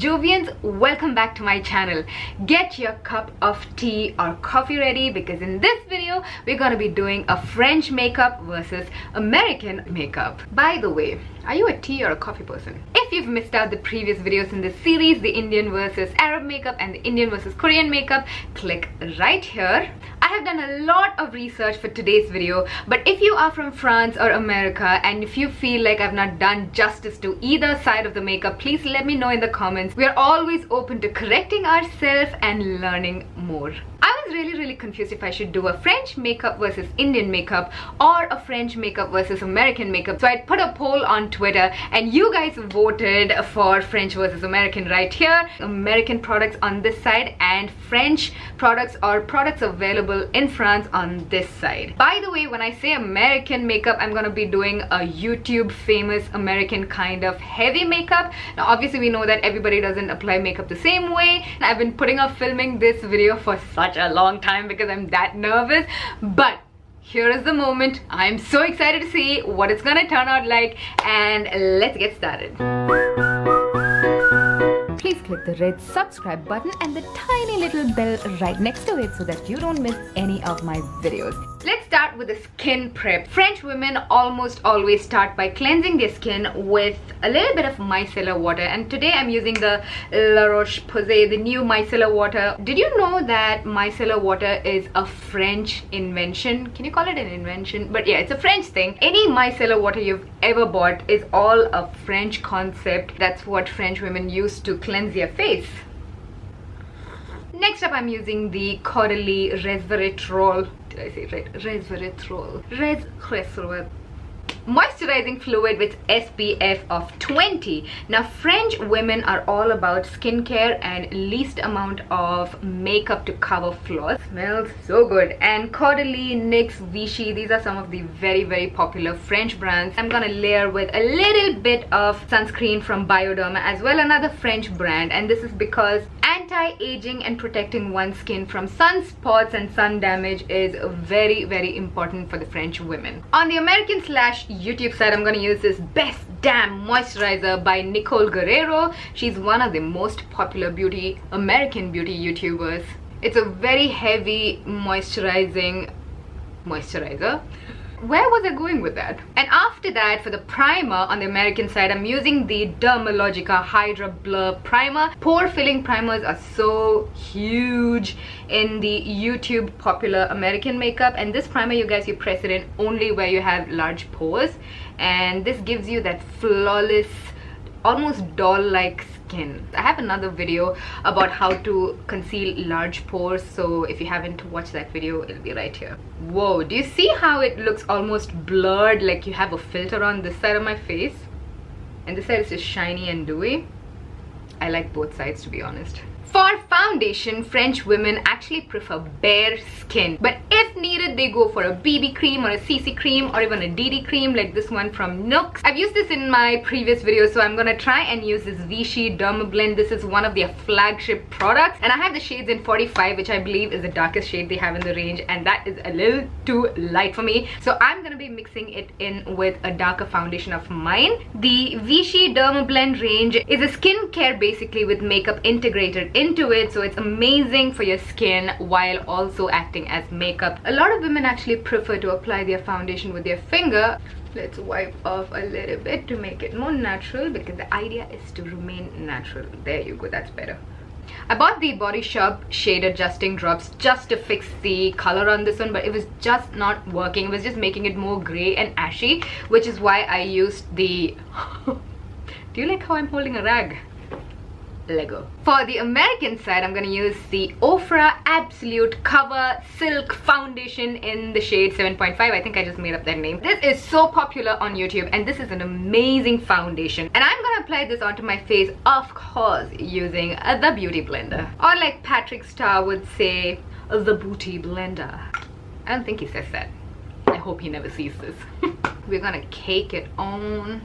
Jovians, welcome back to my channel. Get your cup of tea or coffee ready because in this video we're gonna be doing a French makeup versus American makeup. By the way, are you a tea or a coffee person? If you've missed out the previous videos in this series, the Indian versus Arab makeup and the Indian versus Korean makeup, click right here. I have done a lot of research for today's video, but if you are from France or America and if you feel like I've not done justice to either side of the makeup, please let me know in the comments. We are always open to correcting ourselves and learning more. I was really confused if I should do a French makeup versus Indian makeup or a French makeup versus American makeup. So I put a poll on Twitter and you guys voted for French versus American right here. American products on this side and French products or products available in France on this side. By the way, when I say American makeup, I'm gonna be doing a YouTube famous American kind of heavy makeup. Now obviously we know that everybody doesn't apply makeup the same way. I've been putting off filming this video for such a long time because I'm that nervous, but here is the moment. I'm so excited to see what it's gonna turn out like, and let's get started. Please click the red subscribe button and the tiny little bell right next to it so that you don't miss any of my videos. Let's start with the skin prep. French women almost always start by cleansing their skin with a little bit of micellar water, and today I'm using the La Roche-Posay, the new micellar water. Did you know that micellar water is a French invention? Can you call it an invention? But yeah, it's a French thing. Any micellar water you've ever bought is all a French concept. That's what French women use to cleanse their face. Next up, I'm using the Caudalie Resveratrol. Did I say it right? Resveratrol. Resveratrol. Moisturizing fluid with SPF of 20. Now French women are all about skincare and least amount of makeup to cover flaws. Smells so good. And Caudalie, NYX, Vichy, these are some of the very popular French brands. I'm gonna layer with a little bit of sunscreen from Bioderma as well, another French brand, and this is because anti-aging and protecting one's skin from sunspots and sun damage is very important for the French women. On the American / YouTube side, I'm gonna use this Best Damn Moisturizer by Nicole Guerrero. She's one of the most popular American beauty YouTubers. It's a very heavy moisturizing moisturizer. Where was I going with that? And after that, for the primer on the American side, I'm using the Dermalogica Hydra Blur Primer. Pore filling primers are so huge in the YouTube popular American makeup, and this primer, you guys, you press it in only where you have large pores, and this gives you that flawless, almost doll-like skin. I have another video about how to conceal large pores, so if you haven't watched that video, it'll be right here. Whoa, do you see how it looks almost blurred, like you have a filter on this side of my face and this side is just shiny and dewy? I like both sides, to be honest. For foundation, French women actually prefer bare skin, but if needed, they go for a BB cream or a CC cream or even a DD cream like this one from NYX. I've used this in my previous videos, so I'm gonna try and use this Vichy Derma Blend. This is one of their flagship products, and I have the shades in 45, which I believe is the darkest shade they have in the range, and that is a little too light for me, so I'm gonna be mixing it in with a darker foundation of mine. The Vichy Derma Blend range is a skincare basically with makeup integrated into it, so it's amazing for your skin while also acting as makeup. A lot of women actually prefer to apply their foundation with their finger. Let's wipe off a little bit to make it more natural, because the idea is to remain natural. There you go, that's better. I bought the Body Shop shade adjusting drops just to fix the color on this one, but it was just not working. It was just making it more gray and ashy, which is why I used the do you like how I'm holding a rag? Lego. For the American side, I'm gonna use the Ofra Absolute Cover Silk Foundation in the shade 7.5. I think I just made up that name. This is so popular on YouTube, and this is an amazing foundation, and I'm gonna apply this onto my face, of course, using the Beauty Blender, or like Patrick Star would say, the Booty Blender. I don't think he says that. I hope he never sees this. We're gonna cake it on.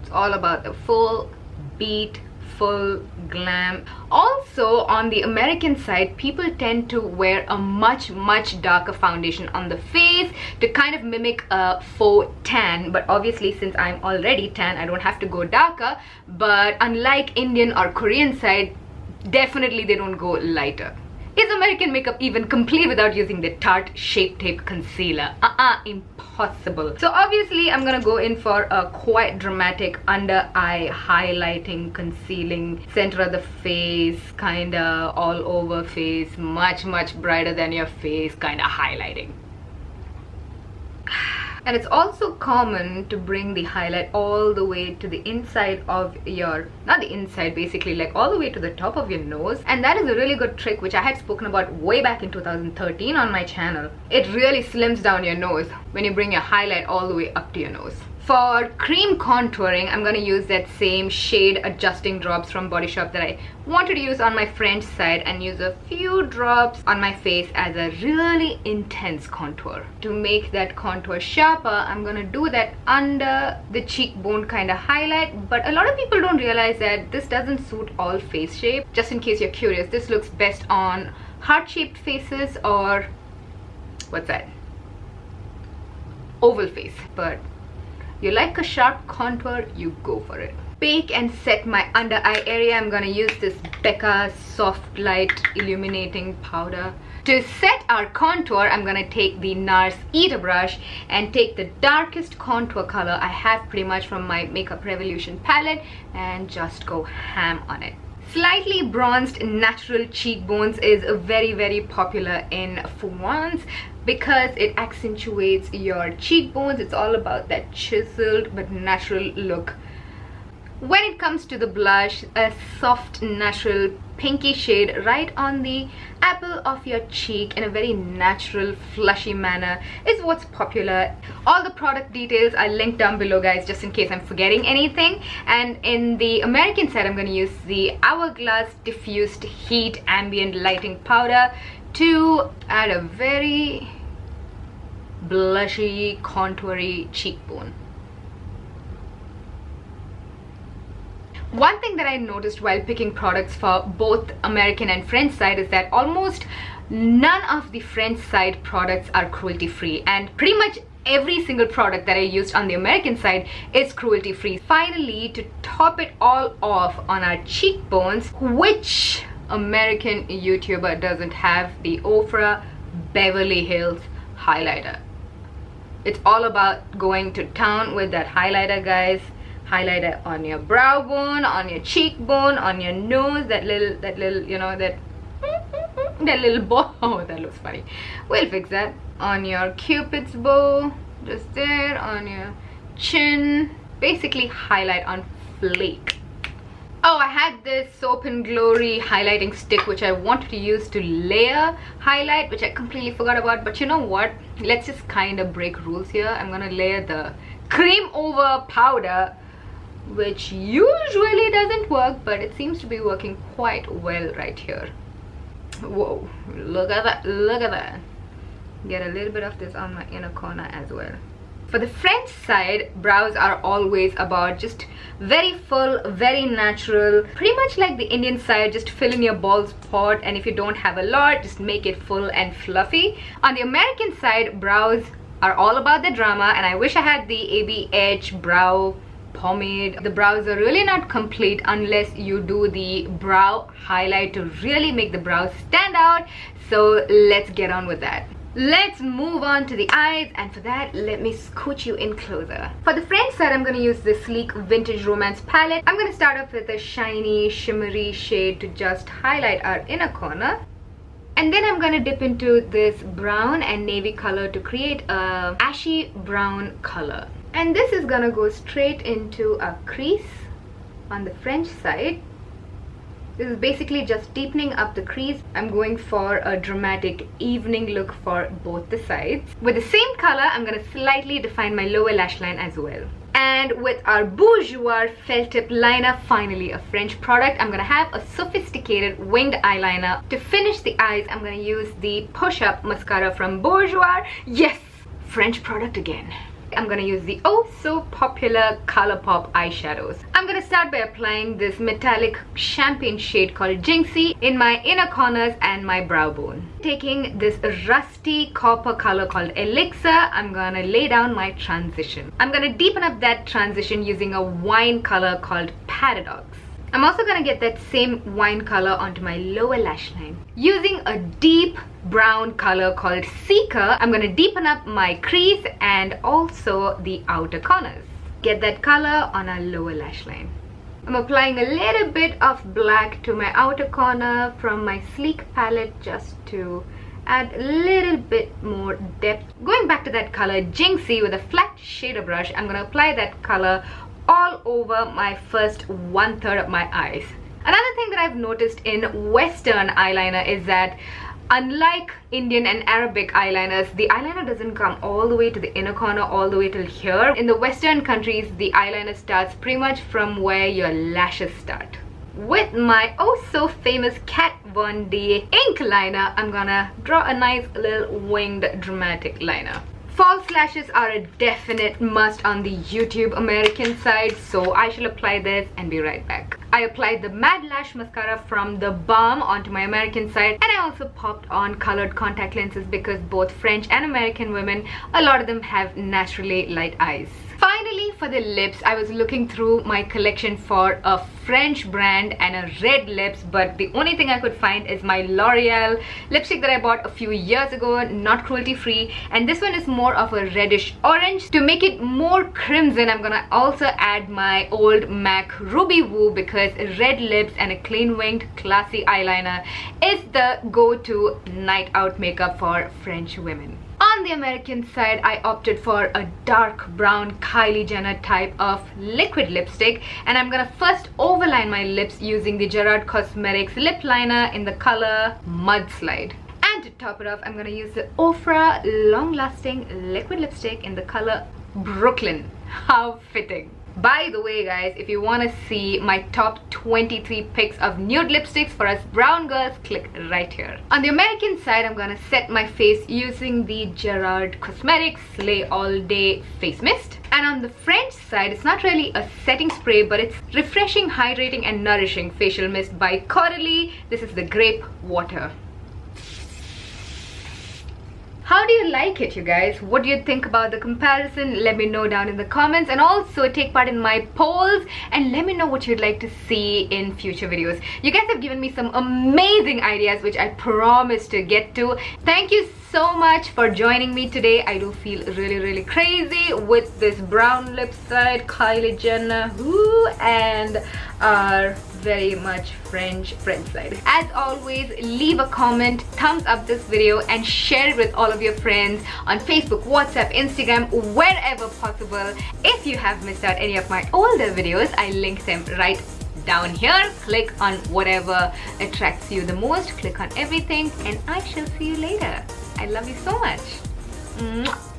It's all about the full beat full glam. Also, on the American side, people tend to wear a much darker foundation on the face to kind of mimic a faux tan. But obviously, since I'm already tan, I don't have to go darker. But unlike Indian or Korean side, definitely they don't go lighter. Is American makeup even complete without using the Tarte Shape Tape Concealer? Impossible. So obviously I'm gonna go in for a quite dramatic under eye highlighting, concealing, center of the face, kinda all over face, much brighter than your face, kinda highlighting. And it's also common to bring the highlight all the way to the inside of your, not the inside, basically like all the way to the top of your nose. And that is a really good trick which I had spoken about way back in 2013 on my channel. It really slims down your nose when you bring your highlight all the way up to your nose. For cream contouring, I'm going to use that same shade adjusting drops from Body Shop that I wanted to use on my French side and use a few drops on my face as a really intense contour. To make that contour sharper, I'm going to do that under the cheekbone kind of highlight. But a lot of people don't realize that this doesn't suit all face shape. Just in case you're curious, this looks best on heart-shaped faces or, what's that? Oval face. But you like a sharp contour, you go for it. Bake and set my under eye area. I'm gonna use this Becca Soft Light Illuminating Powder. To set our contour, I'm gonna take the NARS Eater brush and take the darkest contour color I have pretty much from my Makeup Revolution palette and just go ham on it. Slightly bronzed natural cheekbones is very popular in France because it accentuates your cheekbones. It's all about that chiseled but natural look. When it comes to the blush, a soft natural pinky shade right on the apple of your cheek in a very natural flushy manner is what's popular. All the product details are linked down below, guys, just in case I'm forgetting anything. And in the American side, I'm going to use the Hourglass Diffused Heat Ambient Lighting Powder to add a very blushy, contoury cheekbone. One thing that I noticed while picking products for both American and French side is that almost none of the French side products are cruelty free, and pretty much every single product that I used on the American side is cruelty free. Finally, to top it all off on our cheekbones, which American YouTuber doesn't have the Ofra Beverly Hills highlighter? It's all about going to town with that highlighter, guys. Highlighter on your brow bone, on your cheekbone, on your nose, that little, you know, that little bow. Oh, that looks funny. We'll fix that. On your cupid's bow, just there, on your chin. Basically highlight on flake. Oh, I had this Soap and Glory highlighting stick which I wanted to use to layer highlight, which I completely forgot about. But you know what? Let's just kind of break rules here. I'm gonna layer the cream over powder, which usually doesn't work, but it seems to be working quite well right here. Whoa, look at that, look at that. Get a little bit of this on my inner corner as well. For the French side, brows are always about just very full, very natural, pretty much like the Indian side. Just fill in your bald spot, and if you don't have a lot, just make it full and fluffy. On the American side, brows are all about the drama, and I wish I had the ABH brow pomade. The brows are really not complete unless you do the brow highlight to really make the brows stand out. So let's get on with that. Let's move on to the eyes, and for that, let me scooch you in closer. For the French side, I'm going to use this sleek Vintage Romance palette. I'm going to start off with a shiny, shimmery shade to just highlight our inner corner. And then I'm going to dip into this brown and navy color to create a ashy brown color. And this is going to go straight into a crease on the French side. This is basically just deepening up the crease. I'm going for a dramatic evening look for both the sides. With the same color, I'm going to slightly define my lower lash line as well. And with our Bourjois felt tip liner, finally a French product, I'm going to have a sophisticated winged eyeliner. To finish the eyes, I'm going to use the Push Up mascara from Bourjois. Yes, French product again. I'm gonna use the oh so popular ColourPop eyeshadows. I'm gonna start by applying this metallic champagne shade called Jinxie in my inner corners and my brow bone. Taking this rusty copper color called Elixir, I'm gonna lay down my transition. I'm gonna deepen up that transition using a wine color called Paradox. I'm also gonna get that same wine color onto my lower lash line. Using a deep brown color called Seeker, I'm gonna deepen up my crease and also the outer corners. Get that color on our lower lash line. I'm applying a little bit of black to my outer corner from my sleek palette just to add a little bit more depth. Going back to that color Jinxie with a flat shader brush, I'm gonna apply that color all over my first 1/3 of my eyes. Another thing that I've noticed in Western eyeliner is that unlike Indian and Arabic eyeliners, the eyeliner doesn't come all the way to the inner corner, all the way till here. In the Western countries, the eyeliner starts pretty much from where your lashes start. With my oh so famous Kat Von D ink liner, I'm gonna draw a nice little winged dramatic liner. False lashes are a definite must on the YouTube American side, so I shall apply this and be right back. I applied the Mad Lash Mascara from the Balm onto my American side, and I also popped on colored contact lenses because both French and American women, a lot of them have naturally light eyes. Finally, for the lips, I was looking through my collection for a French brand and a red lips, but the only thing I could find is my L'Oreal lipstick that I bought a few years ago, not cruelty free, and this one is more of a reddish orange. To make it more crimson, I'm gonna also add my old MAC Ruby Woo because red lips and a clean winged classy eyeliner is the go-to night out makeup for French women. On the American side, I opted for a dark brown Kylie Jenner type of liquid lipstick, and I'm gonna first overline my lips using the KKW Cosmetics lip liner in the color Mudslide. And to top it off, I'm gonna use the Ofra long-lasting liquid lipstick in the color Brooklyn. How fitting. By the way guys, if you want to see my top 23 picks of nude lipsticks for us brown girls, click right here. On the American side, I'm gonna set my face using the KKW Cosmetics Slay All Day Face Mist. And on the French side, it's not really a setting spray, but it's refreshing, hydrating and nourishing facial mist by Coralie. This is the Grape Water. How do you like it, you guys? What do you think about the comparison? Let me know down in the comments, and also take part in my polls and let me know what you'd like to see in future videos. You guys have given me some amazing ideas which I promise to get to. Thank you so much for joining me today. I do feel really crazy with this brown lip side, Kylie Jenner, and our very much French side. As always, leave a comment, thumbs up this video, and share it with all of your friends on Facebook, WhatsApp, Instagram, wherever possible. If you have missed out any of my older videos, I link them right down here. Click on whatever attracts you the most, click on everything, and I shall see you later. I love you so much. Mwah.